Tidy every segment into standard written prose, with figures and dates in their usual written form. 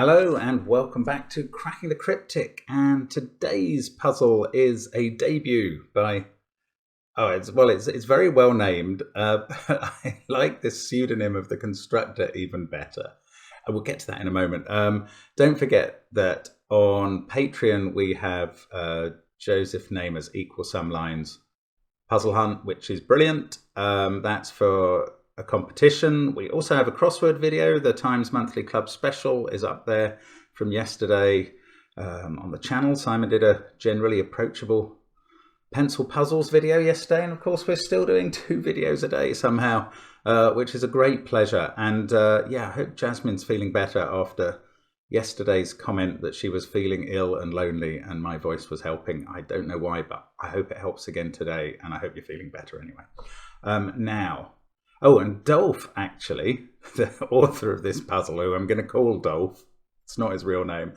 Hello and welcome back to Cracking the Cryptic, and today's puzzle is a debut by it's very well named. I like this pseudonym of the constructor even better. I will get to that in a moment. Don't forget that on Patreon we have Joseph Namer's Equal Sum Lines Puzzle Hunt, which is brilliant. That's for a competition. We also have a crossword video. The Times Monthly Club special is up there from yesterday on the channel. Simon did a generally approachable pencil puzzles video yesterday, and of course we're still doing 2 videos a day somehow, which is a great pleasure. And yeah, I hope Jasmine's feeling better after yesterday's comment that she was feeling ill and lonely and my voice was helping. I don't know why, but I hope it helps again today, and I hope you're feeling better anyway. Now, oh, and Dolph, actually, the author of this puzzle, who I'm going to call Dolph, it's not his real name,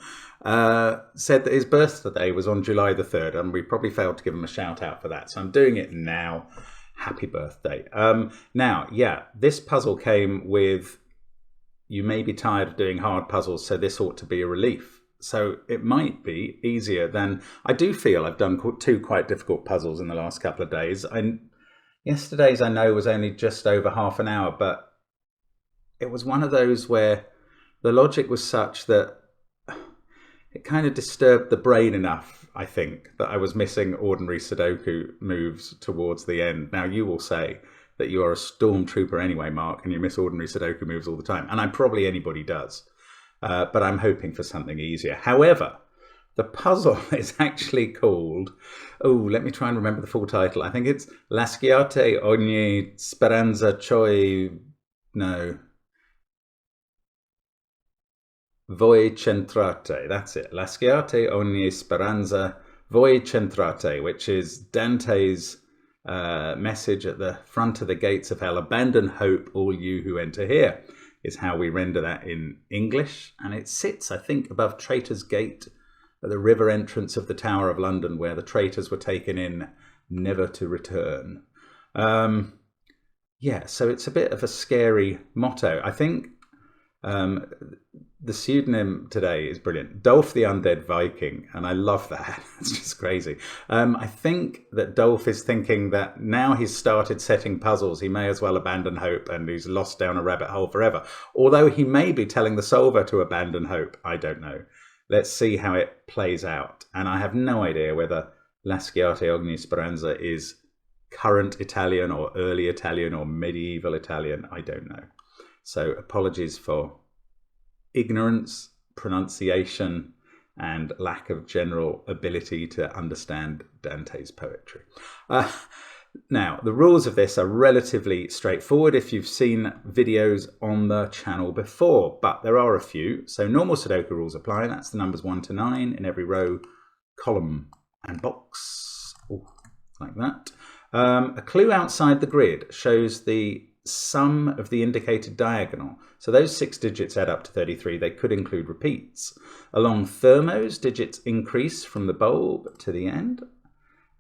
said that his birthday was on July the 3rd, and we probably failed to give him a shout out for that. So I'm doing it now. Happy birthday. Now, yeah, this puzzle came with, you may be tired of doing hard puzzles, so this ought to be a relief. So it might be easier than, I do feel I've done 2 quite difficult puzzles in the last couple of days. Yesterday's, I know, was only just over half an hour, but it was one of those where the logic was such that it kind of disturbed the brain enough, I think, that I was missing ordinary Sudoku moves towards the end. Now, you will say that you are a stormtrooper anyway, Mark, and you miss ordinary Sudoku moves all the time, and probably anybody does, but I'm hoping for something easier. However, the puzzle is actually called, oh, let me try and remember the full title. I think it's Lasciate ogni speranza voi centrate. That's it. Lasciate ogni speranza voi centrate, which is Dante's message at the front of the gates of hell. Abandon hope, all you who enter here, is how we render that in English. And it sits, I think, above Traitor's Gate, at the river entrance of the Tower of London, where the traitors were taken in, never to return. Yeah, so it's a bit of a scary motto. I think the pseudonym today is brilliant. Dolph the Undead Viking, and I love that. It's just crazy. I think that Dolph is thinking that now he's started setting puzzles, he may as well abandon hope, and he's lost down a rabbit hole forever. Although he may be telling the solver to abandon hope. I don't know. Let's see how it plays out. And I have no idea whether Lasciate ogni speranza is current Italian or early Italian or medieval Italian. I don't know. So apologies for ignorance, pronunciation, and lack of general ability to understand Dante's poetry. Now, the rules of this are relatively straightforward if you've seen videos on the channel before, but there are a few. So normal Sudoku rules apply. That's the numbers 1 to 9 in every row, column, and box. Ooh, like that. A clue outside the grid shows the sum of the indicated diagonal. So those 6 digits add up to 33. They could include repeats. Along thermos, digits increase from the bulb to the end.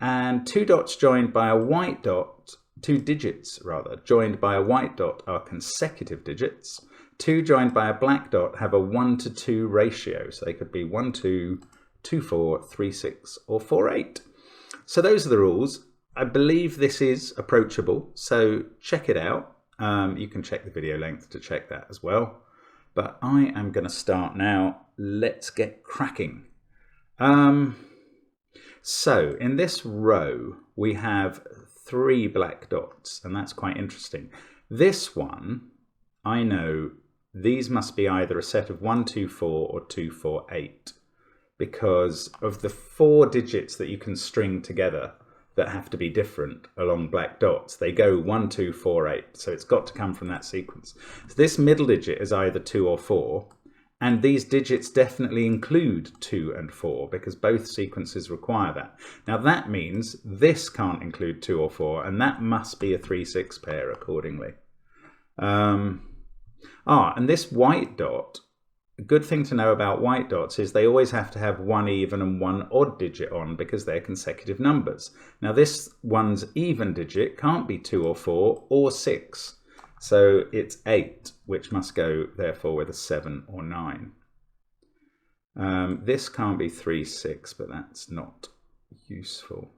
And 2 dots joined by a white dot, 2 digits rather, joined by a white dot are consecutive digits. 2 joined by a black dot have a 1 to 2 ratio. So they could be 1, 2, 2, 4, 3, 6, or 4, 8. So those are the rules. I believe this is approachable, so check it out. You can check the video length to check that as well. But I am going to start now. Let's get cracking. So in this row, we have 3 black dots, and that's quite interesting. This one, I know these must be either a set of 1, 2, 4 or 2, 4, 8, because of the 4 digits that you can string together that have to be different along black dots. They go 1, 2, 4, 8. So it's got to come from that sequence. So this middle digit is either 2 or 4. And these digits definitely include 2 and 4 because both sequences require that. Now that means this can't include 2 or 4, and that must be a 3-6 pair accordingly. And this white dot, a good thing to know about white dots is they always have to have 1 even and 1 odd digit on because they're consecutive numbers. Now this one's even digit can't be 2 or 4 or 6. So it's 8, which must go therefore with a 7 or 9. This can't be 3, 6, but that's not useful.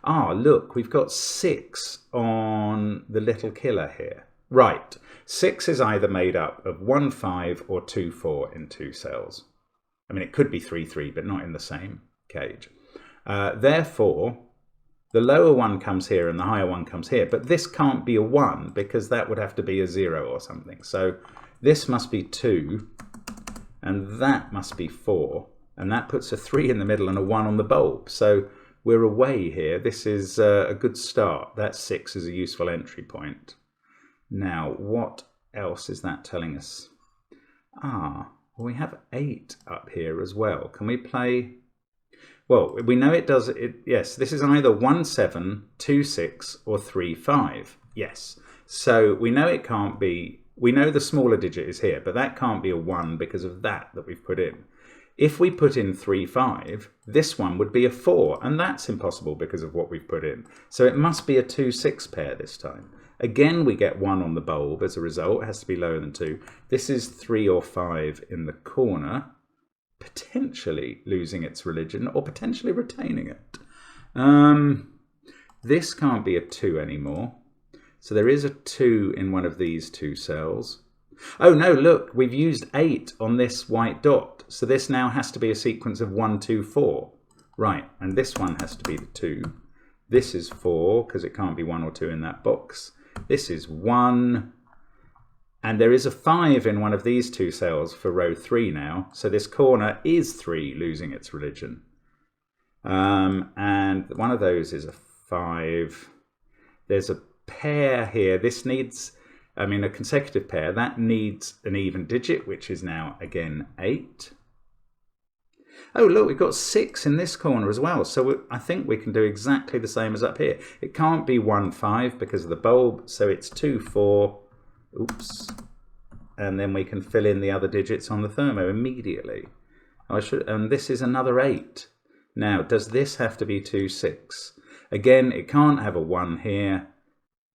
Ah, look, we've got 6 on the little killer here. Right, 6 is either made up of 1, 5 or 2, 4 in 2 cells. I mean, it could be 3, 3, but not in the same cage. Therefore, the lower one comes here and the higher one comes here, but this can't be a 1 because that would have to be a 0 or something. So this must be 2 and that must be 4, and that puts a 3 in the middle and a 1 on the bulb. So we're away here. This is a good start. That 6 is a useful entry point. Now, what else is that telling us? Ah, well, we have 8 up here as well. Can we play? Well, we know it does it. Yes, this is either 1, 7, 2, 6 or 3, 5. Yes. So we know it can't be, we know the smaller digit is here, but that can't be a 1 because of that we've put in. If we put in 3, 5, this one would be a 4, and that's impossible because of what we've put in. So it must be a 2, 6 pair this time. Again, we get 1 on the bulb as a result. It has to be lower than 2. This is 3 or 5 in the corner, potentially losing its religion or potentially retaining it. This can't be a 2 anymore. So there is a 2 in one of these 2 cells. Oh no, look, we've used 8 on this white dot. So this now has to be a sequence of 1, 2, 4. Right, and this one has to be the 2. This is 4, because it can't be 1 or 2 in that box. This is 1. And there is a 5 in one of these 2 cells for row 3 now. So this corner is 3, losing its religion. And one of those is a 5. There's a pair here. This needs, I mean, a consecutive pair. That needs an even digit, which is now, again, 8. Oh, look, we've got 6 in this corner as well. So I think we can do exactly the same as up here. It can't be 1, 5 because of the bulb. So it's 2, 4. Oops. And then we can fill in the other digits on the thermo immediately. And this is another 8. Now, does this have to be 2, 6? Again, it can't have a 1 here.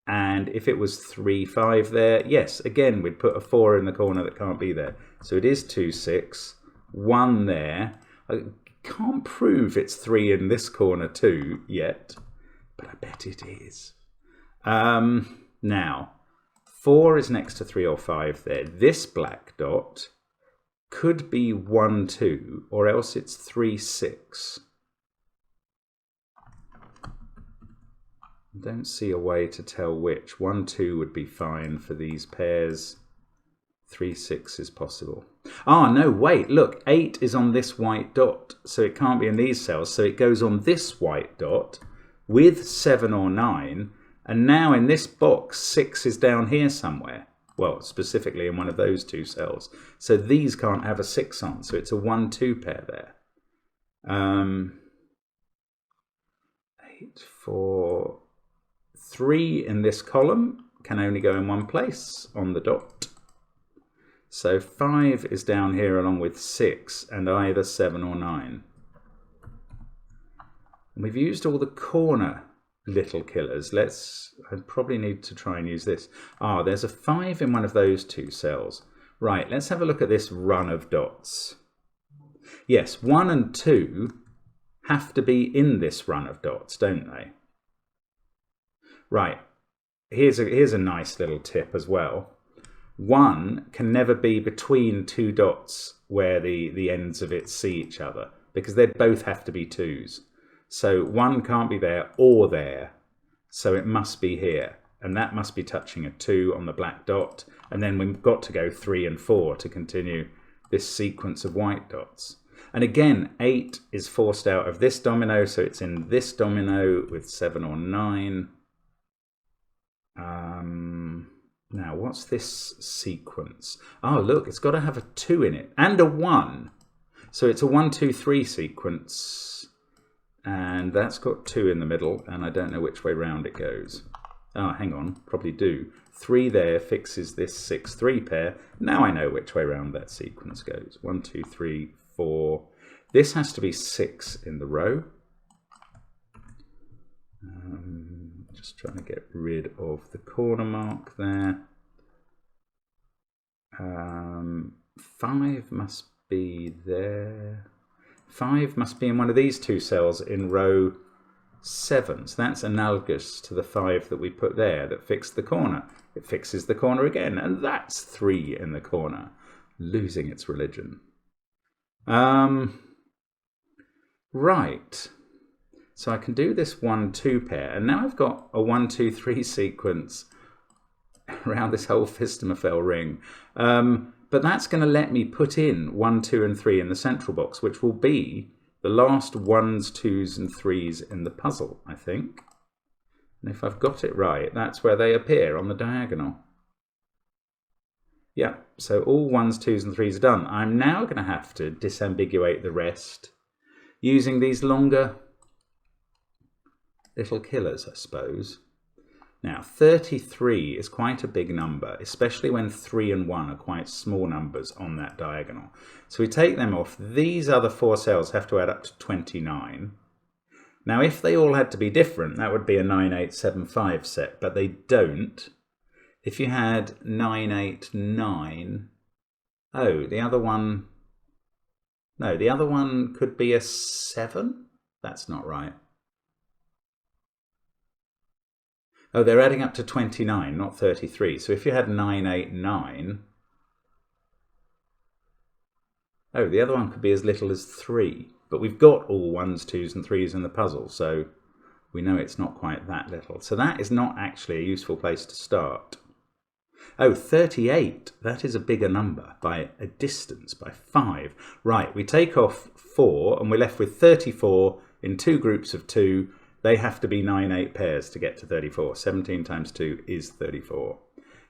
And if it was 3, 5 there, yes, again, we'd put a 4 in the corner that can't be there. So it is 2, 6, 1 there. I can't prove it's 3 in this corner too yet, but I bet it is. Now, 4 is next to 3 or 5 there. This black dot could be 1, 2, or else it's 3, 6. I don't see a way to tell which. 1, 2 would be fine for these pairs. 3, 6 is possible. Ah, no, wait, look, 8 is on this white dot, so it can't be in these cells, so it goes on this white dot with 7 or 9, and now in this box, 6 is down here somewhere. Well, specifically in one of those 2 cells. So these can't have a 6 on, so it's a 1, 2 pair there. 8, 4, 3 in this column can only go in one place on the dot. So 5 is down here along with 6 and either 7 or 9. And we've used all the corner little killers. I probably need to try and use this. Ah, there's a 5 in one of those 2 cells. Right, let's have a look at this run of dots. Yes, 1 and 2 have to be in this run of dots, don't they? Right, here's a nice little tip as well. 1 can never be between 2 dots where the ends of it see each other, because they'd both have to be 2s. So 1 can't be there or there, so it must be here, and that must be touching a 2 on the black dot, and then we've got to go 3 and 4 to continue this sequence of white dots. And again, 8 is forced out of this domino, so it's in this domino with 7 or 9. Now, what's this sequence? Oh, look, it's got to have a 2 in it and a 1. So it's a 1, 2, 3 sequence. And that's got 2 in the middle, and I don't know which way round it goes. Oh, hang on, probably do. 3 there fixes this 6, 3 pair. Now I know which way round that sequence goes. 1, 2, 3, 4. This has to be 6 in the row. Just trying to get rid of the corner mark there. 5 must be there. 5 must be in one of these two cells in row 7. So that's analogous to the 5 that we put there that fixed the corner. It fixes the corner again, and that's 3 in the corner, losing its religion. Right. So I can do this 1-2 pair, and now I've got a 1-2-3 sequence around this whole Fistemafell ring. But that's going to let me put in 1, 2, and 3 in the central box, which will be the last 1s, 2s, and 3s in the puzzle, I think. And if I've got it right, that's where they appear on the diagonal. Yeah, so all 1s, 2s, and 3s are done. I'm now going to have to disambiguate the rest using these longer little killers, I suppose. Now, 33 is quite a big number, especially when 3 and 1 are quite small numbers on that diagonal. So we take them off. These other 4 cells have to add up to 29. Now, if they all had to be different, that would be a 9, 8, 7, 5 set, but they don't. If you had 9, 8, 9, oh, the other one, no, the other one could be a 7? That's not right. Oh, they're adding up to 29, not 33. So if you had 9, 8, 9, oh, the other one could be as little as 3. But we've got all 1s, 2s, and 3s in the puzzle, so we know it's not quite that little. So that is not actually a useful place to start. Oh, 38, that is a bigger number by a distance, by 5. Right, we take off 4, and we're left with 34 in 2 groups of 2. They have to be 9, 8 pairs to get to 34. 17 times 2 is 34.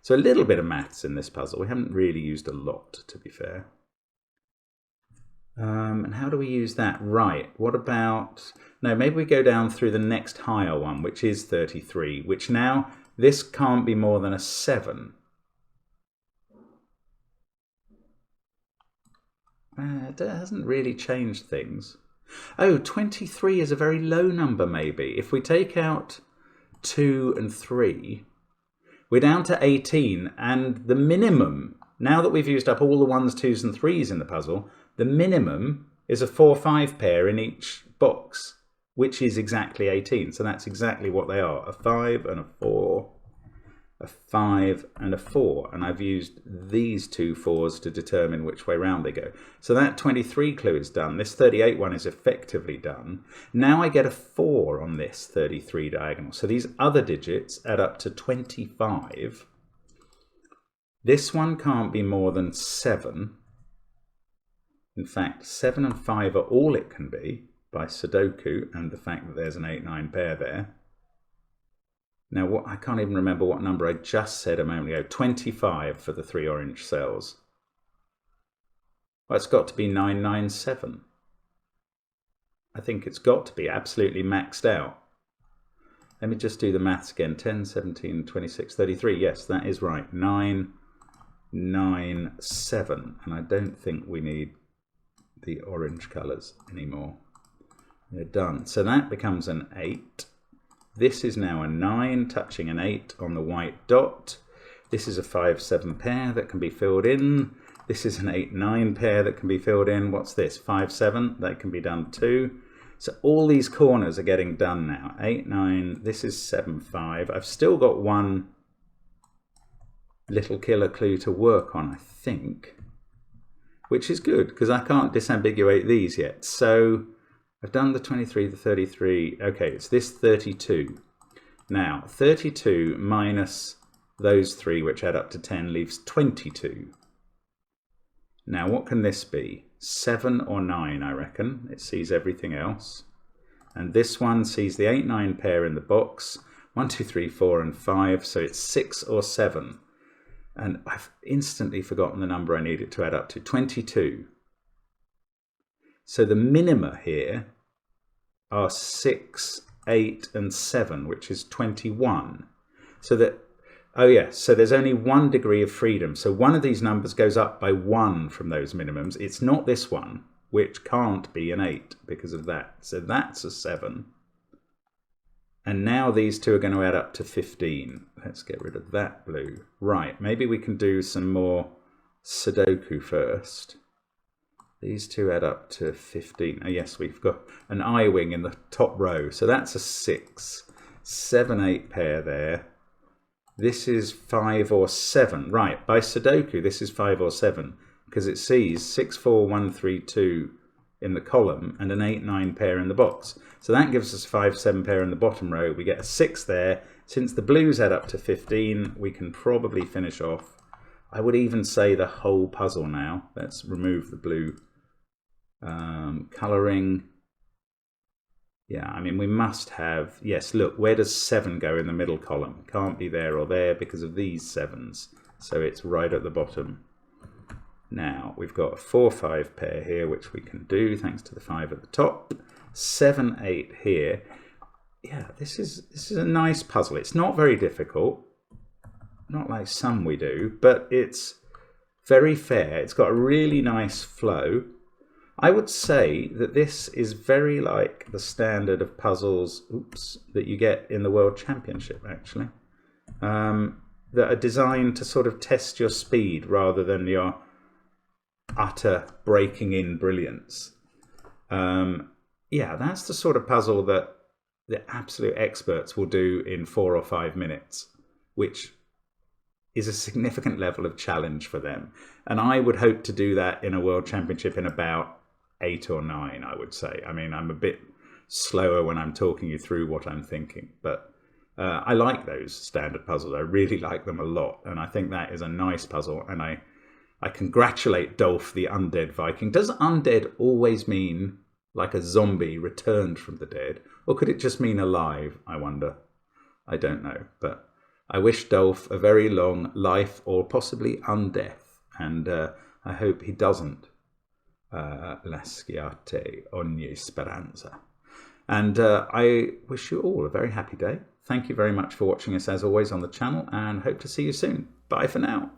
So a little bit of maths in this puzzle. We haven't really used a lot, to be fair. And how do we use that? Right, what about... No, maybe we go down through the next higher one, which is 33, which now, this can't be more than a 7. It hasn't really changed things. Oh, 23 is a very low number, maybe. If we take out 2 and 3, we're down to 18, and the minimum, now that we've used up all the 1s, 2s, and 3s in the puzzle, the minimum is a 4, 5 pair in each box, which is exactly 18. So that's exactly what they are, a 5 and a 4, a 5 and a 4. And I've used these 2 4s to determine which way round they go. So that 23 clue is done. This 38 one is effectively done. Now I get a 4 on this 33 diagonal. So these other digits add up to 25. This one can't be more than 7. In fact, 7 and 5 are all it can be by Sudoku and the fact that there's an 8, 9 pair there. Now, I can't even remember what number I just said a moment ago. 25 for the 3 orange cells. Well, it's got to be 997. I think it's got to be absolutely maxed out. Let me just do the maths again. 10, 17, 26, 33. Yes, that is right. 997. And I don't think we need the orange colours anymore. They're done. So that becomes an 8. This is now a 9, touching an 8 on the white dot. This is a 5, 7 pair that can be filled in. This is an 8, 9 pair that can be filled in. What's this? 5, 7. That can be done too. So all these corners are getting done now. 8, 9. This is 7, 5. I've still got one little killer clue to work on, I think, which is good because I can't disambiguate these yet. So I've done the 23, the 33. Okay, it's this 32. Now, 32 minus those 3, which add up to 10, leaves 22. Now, what can this be? 7 or 9, I reckon. It sees everything else. And this one sees the 8, 9 pair in the box. 1, 2, 3, 4, and 5. So it's 6 or 7. And I've instantly forgotten the number I need it to add up to. 22. So the minima here are 6, 8, and 7, which is 21. So that, oh yeah, so there's only 1 degree of freedom. So one of these numbers goes up by 1 from those minimums. It's not this one, which can't be an 8 because of that. So that's a 7. And now these two are going to add up to 15. Let's get rid of that blue. Right, maybe we can do some more Sudoku first. These two add up to 15. Oh, yes, we've got an I-wing in the top row. So that's a 6. 7, 8 pair there. This is 5 or 7. Right, by Sudoku, this is 5 or 7 because it sees 6, 4, 1, 3, 2 in the column and an 8, 9 pair in the box. So that gives us 5, 7 pair in the bottom row. We get a 6 there. Since the blues add up to 15, we can probably finish off. I would even say the whole puzzle now. Let's remove the blue colouring. Yeah, I mean, we must have, yes, look, where does 7 go in the middle column? Can't be there or there because of these 7s. So it's right at the bottom. Now, we've got a 4, 5 pair here, which we can do thanks to the 5 at the top. 7, 8 here. Yeah, this is a nice puzzle. It's not very difficult. Not like some we do, but it's very fair. It's got a really nice flow. I would say that this is very like the standard of puzzles that you get in the World Championship, actually, that are designed to sort of test your speed rather than your utter breaking in brilliance. Yeah, that's the sort of puzzle that the absolute experts will do in 4 or 5 minutes, which is a significant level of challenge for them. And I would hope to do that in a World Championship in about 8 or 9, I would say. I mean, I'm a bit slower when I'm talking you through what I'm thinking, but I like those standard puzzles. I really like them a lot, and I think that is a nice puzzle, and I congratulate Dolph the Undead Viking. Does undead always mean like a zombie returned from the dead, or could it just mean alive, I wonder? I don't know, but I wish Dolph a very long life, or possibly undeath, and I hope he doesn't. Lasciate ogni speranza. And I wish you all a very happy day. Thank you very much for watching us as always on the channel, and hope to see you soon. Bye for now.